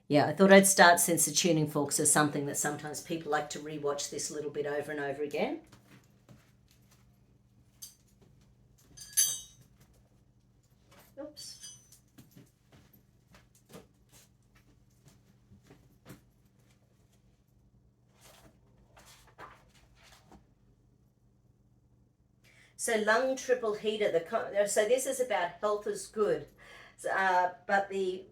Yeah, I thought I'd start since the tuning forks are something that sometimes people like to rewatch this little bit over and over again. Oops. So lung triple heater. So this is about health is good, but the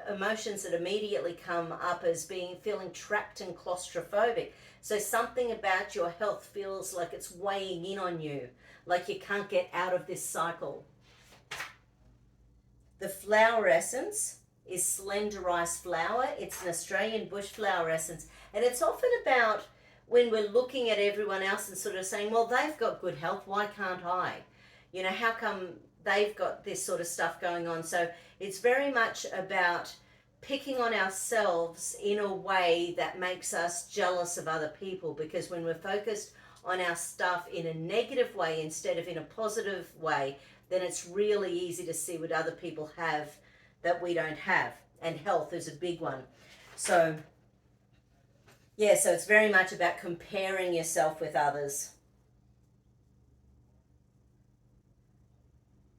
emotions that immediately come up as feeling trapped and claustrophobic. So something about your health feels like it's weighing in on you, like you can't get out of this cycle. The flower essence is slender rice flower. It's an Australian bush flower essence, and it's often about when we're looking at everyone else and sort of saying, well, they've got good health, why can't I? You know, how come they've got this sort of stuff going on? So it's very much about picking on ourselves in a way that makes us jealous of other people, because when we're focused on our stuff in a negative way instead of in a positive way, then it's really easy to see what other people have that we don't have. And health is a big one. So, yeah, so it's very much about comparing yourself with others.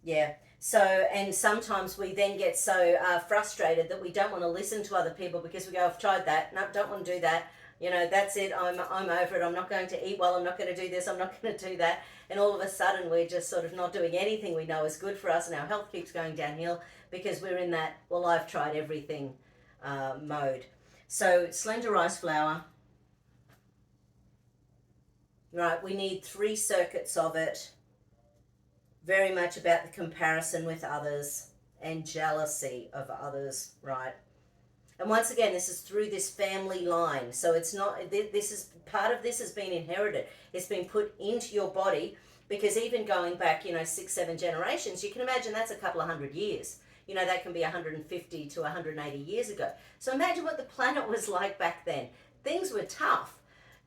Yeah. So, and sometimes we then get so frustrated that we don't want to listen to other people because we go, I've tried that. No, don't want to do that. You know, that's it. I'm over it. I'm not going to eat well. I'm not going to do this. I'm not going to do that. And all of a sudden, we're just sort of not doing anything we know is good for us, and our health keeps going downhill because we're in that, well, I've tried everything mode. So, slender rice flour. Right, we need 3 circuits of it. Very much about the comparison with others and jealousy of others, right? And once again, this is through this family line. So it's not, this is, part of this has been inherited. It's been put into your body because even going back, 6, 7 generations, you can imagine that's a couple of hundred years. That can be 150 to 180 years ago. So imagine what the planet was like back then. Things were tough,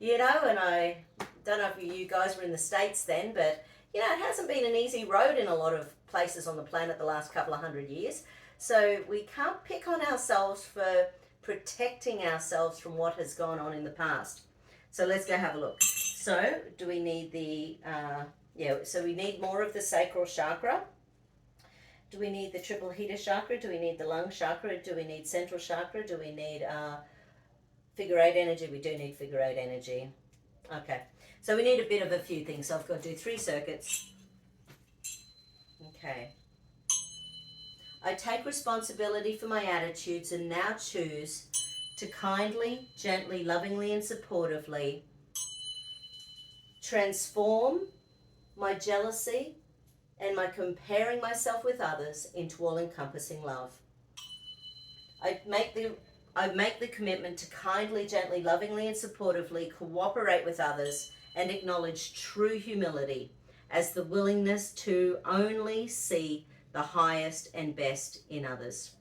and I don't know if you guys were in the States then, but it hasn't been an easy road in a lot of places on the planet the last couple of hundred years. So we can't pick on ourselves for protecting ourselves from what has gone on in the past. So let's go have a look. So do we need so we need more of the sacral chakra. Do we need the triple heater chakra? Do we need the lung chakra? Do we need central chakra? Do we need figure 8 energy? We do need figure 8 energy. Okay. So we need a bit of a few things. So I've got to do 3 circuits. Okay. I take responsibility for my attitudes and now choose to kindly, gently, lovingly, and supportively transform my jealousy and my comparing myself with others into all-encompassing love. I make the commitment to kindly, gently, lovingly, and supportively cooperate with others and acknowledge true humility as the willingness to only see the highest and best in others.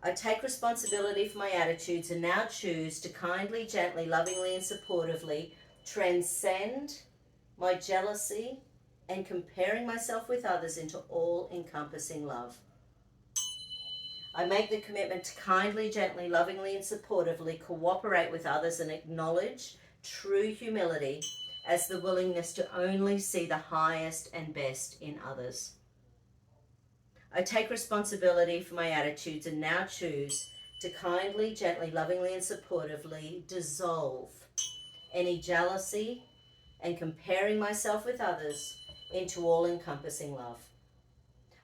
I take responsibility for my attitudes and now choose to kindly, gently, lovingly, and supportively transcend my jealousy and comparing myself with others into all-encompassing love. I make the commitment to kindly, gently, lovingly, and supportively cooperate with others and acknowledge true humility as the willingness to only see the highest and best in others. I take responsibility for my attitudes and now choose to kindly, gently, lovingly, and supportively dissolve any jealousy and comparing myself with others into all-encompassing love.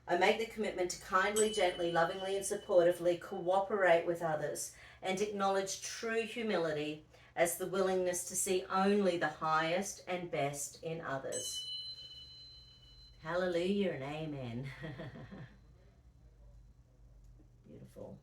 I make the commitment to kindly, gently, lovingly, and supportively cooperate with others and acknowledge true humility as the willingness to see only the highest and best in others. Hallelujah and amen. Beautiful.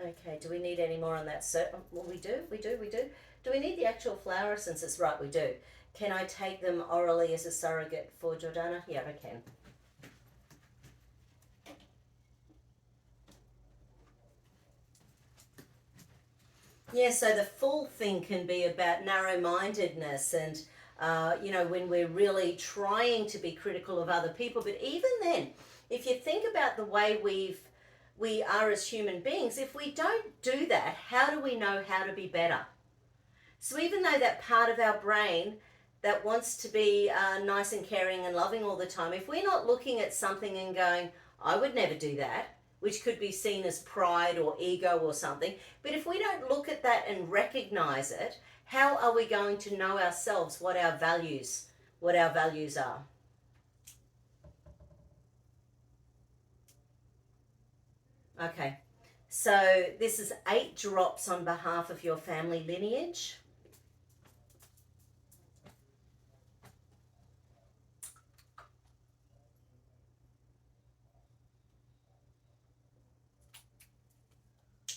Okay, do we need any more on that? So, well, we do. Do we need the actual flower essences? Right, we do. Can I take them orally as a surrogate for Jordana? Yeah, I can. Yeah, so the full thing can be about narrow-mindedness and, when we're really trying to be critical of other people. But even then, if you think about the way we are as human beings, if we don't do that, how do we know how to be better? So even though that part of our brain that wants to be nice and caring and loving all the time, if we're not looking at something and going, I would never do that, which could be seen as pride or ego or something, but if we don't look at that and recognize it, how are we going to know ourselves what our values are? Okay. So this is 8 drops on behalf of your family lineage.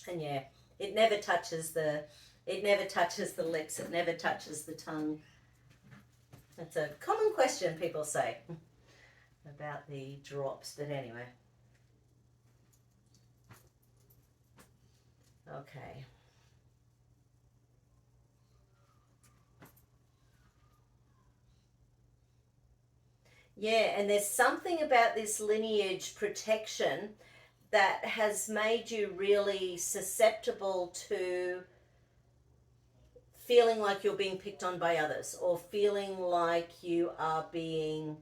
And yeah, it never touches the it never touches the lips, it never touches the tongue. That's a common question people say about the drops, but anyway. Okay. Yeah, and there's something about this lineage protection that has made you really susceptible to feeling like you're being picked on by others or feeling like you are being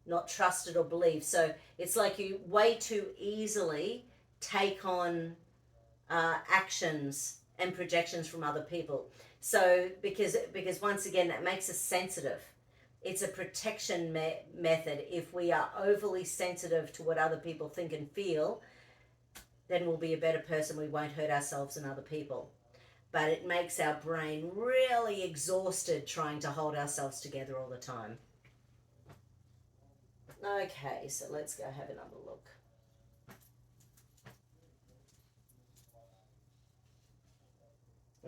not trusted or believed. So it's like you way too easily take on actions and projections from other people. So because once again that makes us sensitive. It's a protection method. If we are overly sensitive to what other people think and feel, then we'll be a better person. We won't hurt ourselves and other people. But it makes our brain really exhausted trying to hold ourselves together all the time. Okay, so let's go have another look.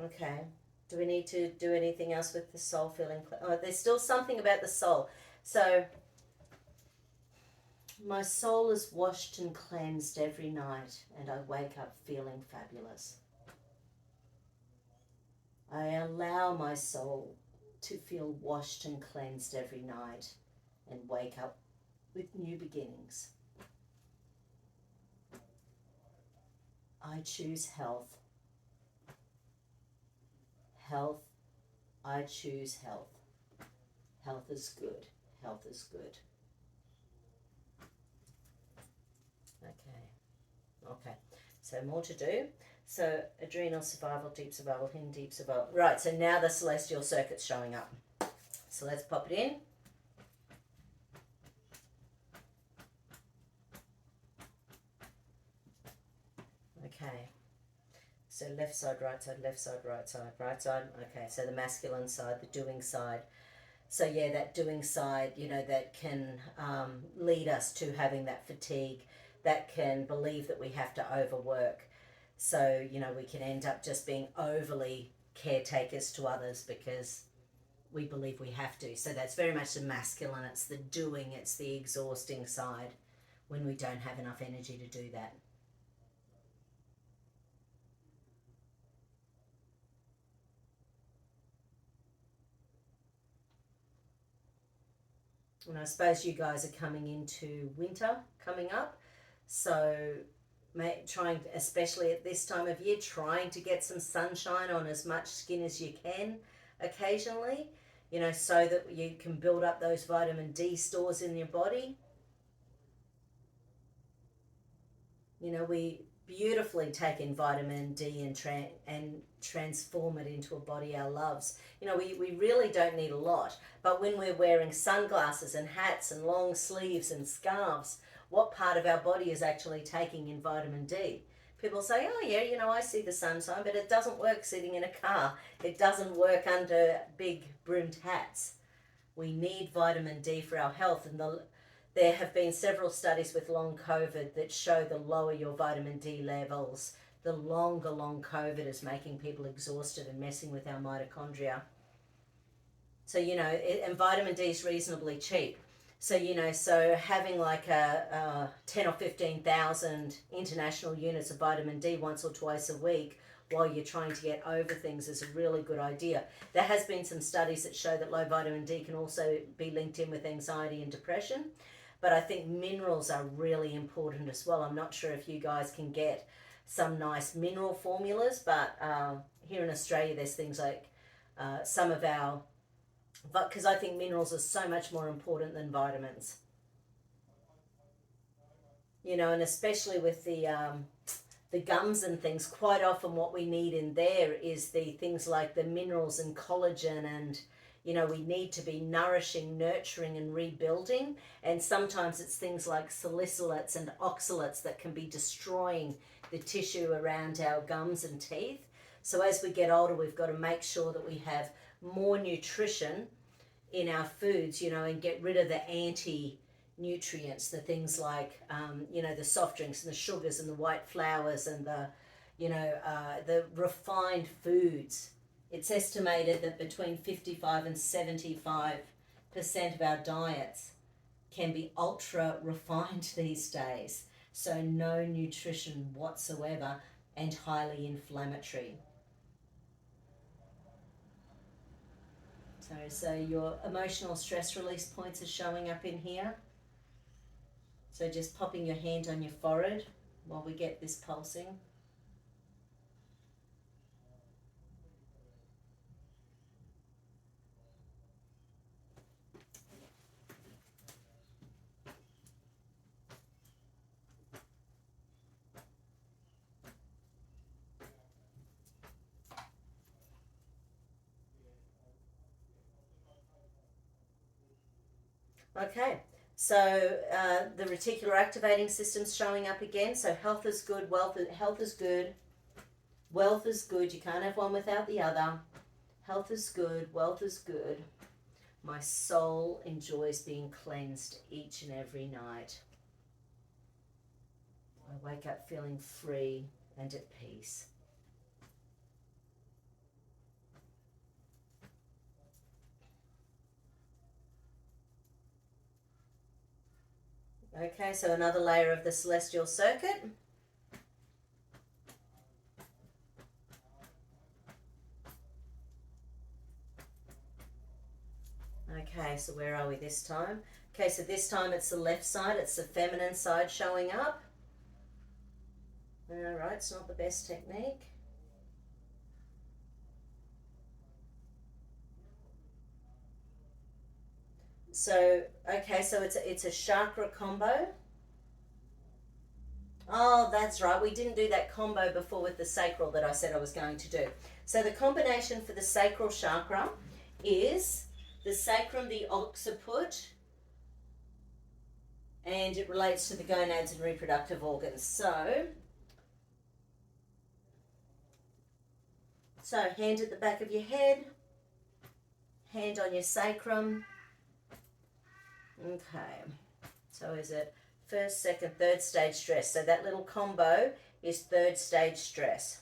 Okay. Do we need to do anything else with the soul feeling? Oh, there's still something about the soul. So, my soul is washed and cleansed every night, and I wake up feeling fabulous. I allow my soul to feel washed and cleansed every night and wake up with new beginnings. I choose health. Health, I choose health. Health is good. Health is good. Okay. Okay. So more to do. So adrenal survival, deep survival, hidden deep survival. Right, so now the celestial circuit's showing up. So let's pop it in. Okay. So left side, right side, left side, right side, right side. Okay, so the masculine side, the doing side. So yeah, that doing side, that can lead us to having that fatigue, that can believe that we have to overwork. So, we can end up just being overly caretakers to others because we believe we have to. So that's very much the masculine, it's the doing, it's the exhausting side when we don't have enough energy to do that. And I suppose you guys are coming into winter coming up. So trying, especially at this time of year, trying to get some sunshine on as much skin as you can occasionally, so that you can build up those vitamin D stores in your body. We beautifully take in vitamin D and transform it into a body our loves. We really don't need a lot, but when we're wearing sunglasses and hats and long sleeves and scarves, what part of our body is actually taking in vitamin D? People say, oh yeah, I see the sunshine, but it doesn't work sitting in a car. It doesn't work under big brimmed hats. We need vitamin D for our health, and there have been several studies with long COVID that show the lower your vitamin D levels, the longer long COVID is making people exhausted and messing with our mitochondria. So, and vitamin D is reasonably cheap. So, so having like a 10 or 15,000 international units of vitamin D once or twice a week while you're trying to get over things is a really good idea. There has been some studies that show that low vitamin D can also be linked in with anxiety and depression, but I think minerals are really important as well. I'm not sure if you guys can get some nice mineral formulas, but here in Australia there's things like some of our, because I think minerals are so much more important than vitamins. You know, and especially with the gums and things, quite often what we need in there is the things like the minerals and collagen, and you know, we need to be nourishing, nurturing and rebuilding, and sometimes it's things like salicylates and oxalates that can be destroying the tissue around our gums and teeth. So as we get older, we've got to make sure that we have more nutrition in our foods, you know, and get rid of the nutrients, the things like, you know, the soft drinks and the sugars and the white flours and the, you know, the refined foods. It's estimated that between 55 and 75% of our diets can be ultra refined these days. So no nutrition whatsoever and highly inflammatory. So your emotional stress release points are showing up in here. So just popping your hand on your forehead while we get this pulsing. Okay, so the reticular activating system's showing up again. So health is good, health is good, wealth is good. You can't have one without the other. Health is good, wealth is good. My soul enjoys being cleansed each and every night. I wake up feeling free and at peace. Okay, so another layer of the celestial circuit. Okay, so where are we this time? Okay, so this time it's the left side, it's the feminine side showing up. All right, it's not the best technique. So, okay, so it's a chakra combo. Oh, that's right. We didn't do that combo before with the sacral that I said I was going to do. So the combination for the sacral chakra is the sacrum, the occiput, and it relates to the gonads and reproductive organs. So hand at the back of your head, hand on your sacrum. Okay, so is it first, second, third stage stress? So that little combo is third stage stress.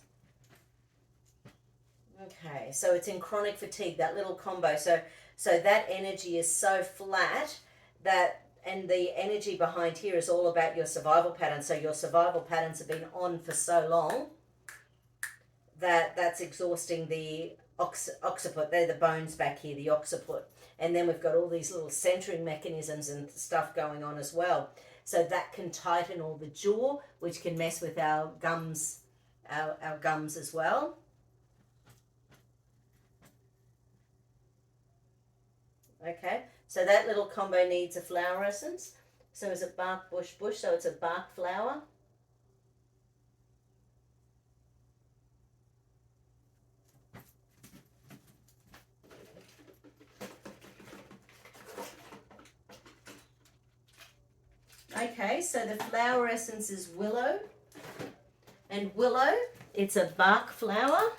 Okay, so it's in chronic fatigue, that little combo. So that energy is so flat that, and the energy behind here is all about your survival patterns. So your survival patterns have been on for so long that that's exhausting the occiput. They're the bones back here, the occiput. And then we've got all these little centering mechanisms and stuff going on as well. So that can tighten all the jaw, which can mess with our gums, our gums as well. Okay, so that little combo needs a flower essence. So is it bark, bush, bush? So it's a bark flower. Okay, so the flower essence is willow. And willow, it's a bark flower.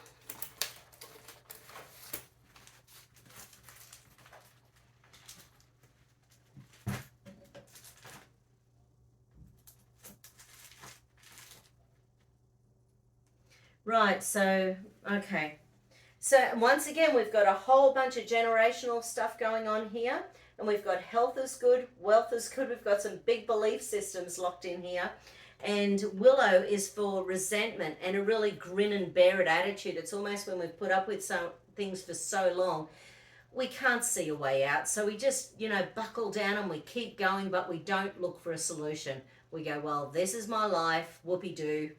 Right, so, okay. So once again, we've got a whole bunch of generational stuff going on here. And we've got health is good, wealth is good. We've got some big belief systems locked in here. And willow is for resentment and a really grin and bear it attitude. It's almost when we've put up with some things for so long, we can't see a way out. So we just, buckle down and we keep going, but we don't look for a solution. We go, well, this is my life, whoopee-doo,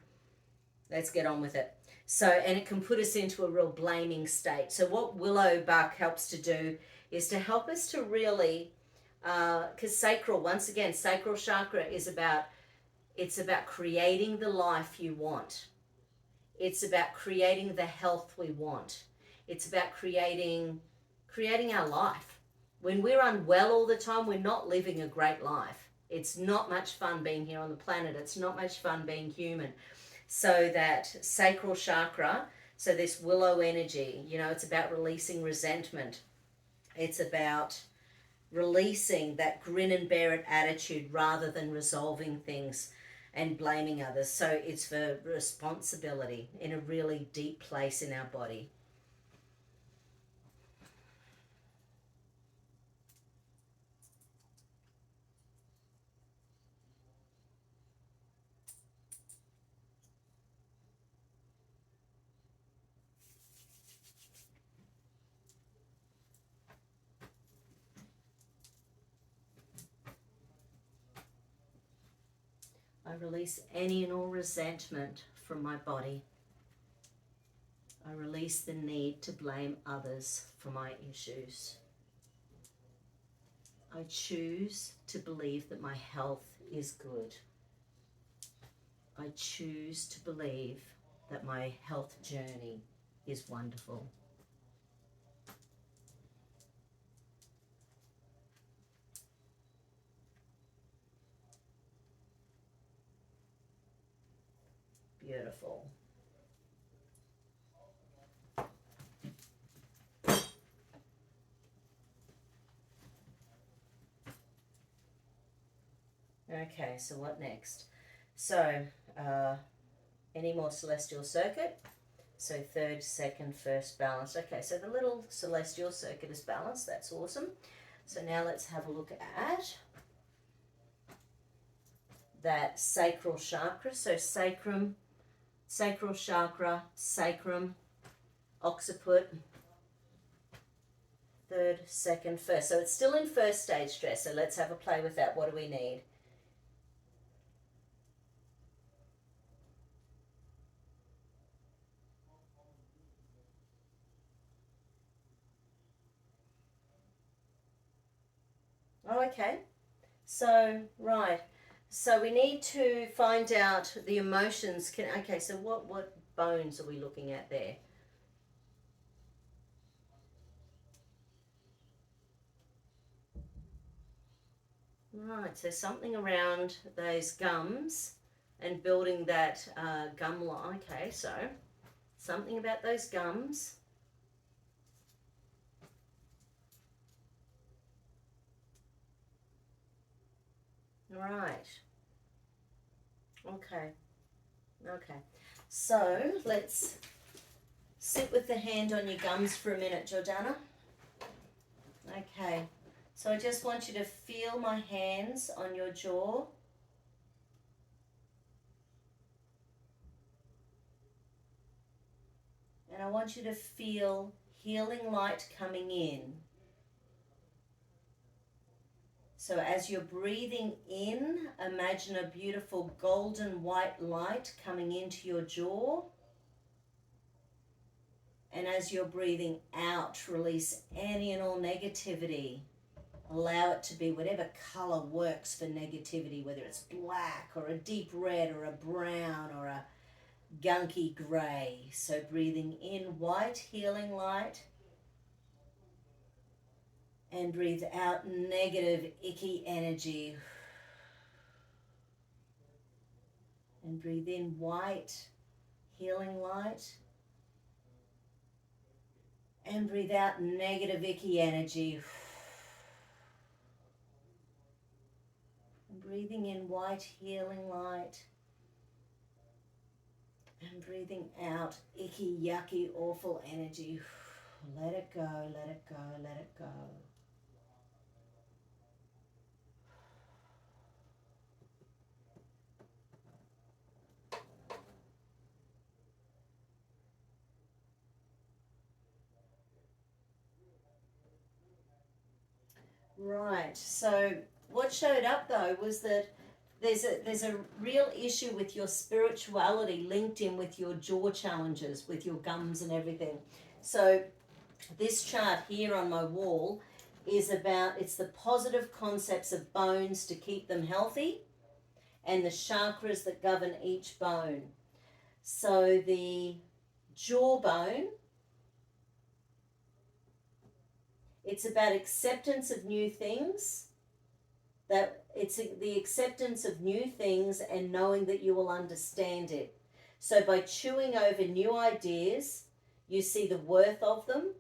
let's get on with it. So, and it can put us into a real blaming state. So what willow bark helps to do is to help us to really, because once again, sacral chakra is about, it's about creating the life you want. It's about creating the health we want. It's about creating our life. When we're unwell all the time, we're not living a great life. It's not much fun being here on the planet. It's not much fun being human. So that sacral chakra, so this willow energy, it's about releasing resentment. It's about releasing that grin and bear it attitude rather than resolving things and blaming others. So it's for responsibility in a really deep place in our body. I release any and all resentment from my body. I release the need to blame others for my issues. I choose to believe that my health is good. I choose to believe that my health journey is wonderful. Beautiful. Okay, so what next? So, any more celestial circuit? So third, second, first balanced. Okay, so the little celestial circuit is balanced. That's awesome. So now let's have a look at that sacral chakra. So sacrum, sacral chakra, sacrum, occiput, third, second, first. So it's still in first stage stress. So let's have a play with that. What do we need? Oh, okay. So, right. So we need to find out the emotions. Okay, so what bones are we looking at there? Right, so something around those gums and building that gum line. Okay, so something about those gums. Right. Okay. Okay. So let's sit with the hand on your gums for a minute, Jordana. Okay. So I just want you to feel my hands on your jaw. And I want you to feel healing light coming in. So as you're breathing in, imagine a beautiful golden white light coming into your jaw. And as you're breathing out, release any and all negativity. Allow it to be whatever color works for negativity, whether it's black or a deep red or a brown or a gunky gray. So breathing in white healing light. And breathe out negative, icky energy. And breathe in white, healing light. And breathe out negative, icky energy. And breathing in white, healing light. And breathing out icky, yucky, awful energy. Let it go, let it go, let it go. Right. So what showed up though was that there's a real issue with your spirituality linked in with your jaw challenges, with your gums and everything. So this chart here on my wall is about, it's the positive concepts of bones to keep them healthy and the chakras that govern each bone. So the jawbone, it's about acceptance of new things, that it's the acceptance of new things and knowing that you will understand it. So by chewing over new ideas, you see the worth of them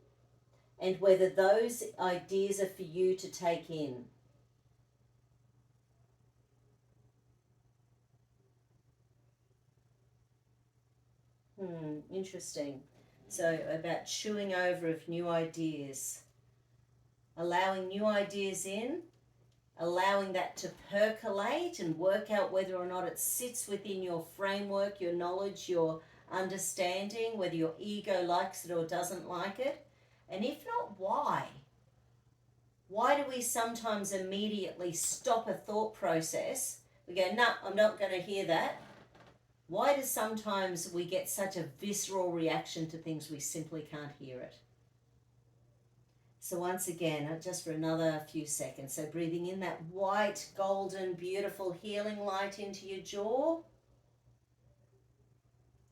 and whether those ideas are for you to take in. Interesting. So about chewing over of new ideas, allowing new ideas in, allowing that to percolate and work out whether or not it sits within your framework, your knowledge, your understanding, whether your ego likes it or doesn't like it. And if not, why? Why do we sometimes immediately stop a thought process? We go, no, I'm not going to hear that. Why do sometimes we get such a visceral reaction to things we simply can't hear it? So once again, just for another few seconds. So breathing in that white, golden, beautiful healing light into your jaw.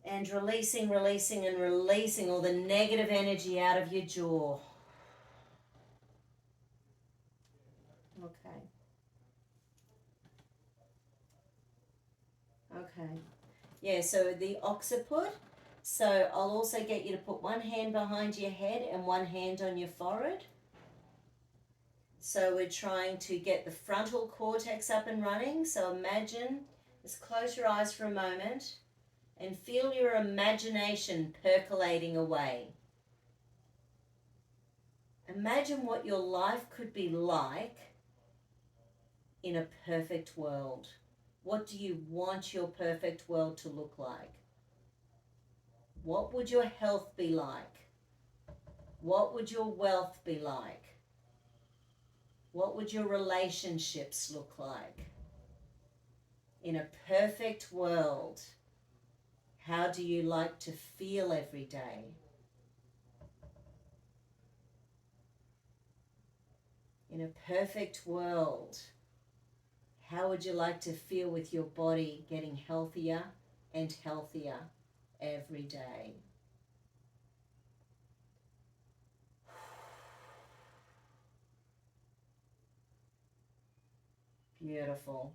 And releasing, releasing, and releasing all the negative energy out of your jaw. Okay. Okay. Yeah, so the occiput. So I'll also get you to put one hand behind your head and one hand on your forehead. So we're trying to get the frontal cortex up and running. So imagine, just close your eyes for a moment and feel your imagination percolating away. Imagine what your life could be like in a perfect world. What do you want your perfect world to look like? What would your health be like? What would your wealth be like? What would your relationships look like? In a perfect world, how do you like to feel every day? In a perfect world, how would you like to feel with your body getting healthier and healthier every day? Beautiful.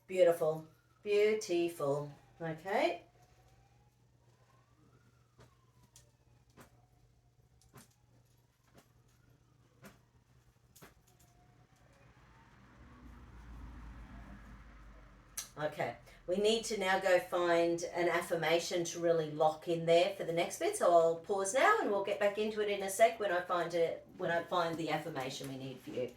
Beautiful. Beautiful. Okay. Okay. We need to now go find an affirmation to really lock in there for the next bit. So I'll pause now and we'll get back into it in a sec when I find the affirmation we need for you.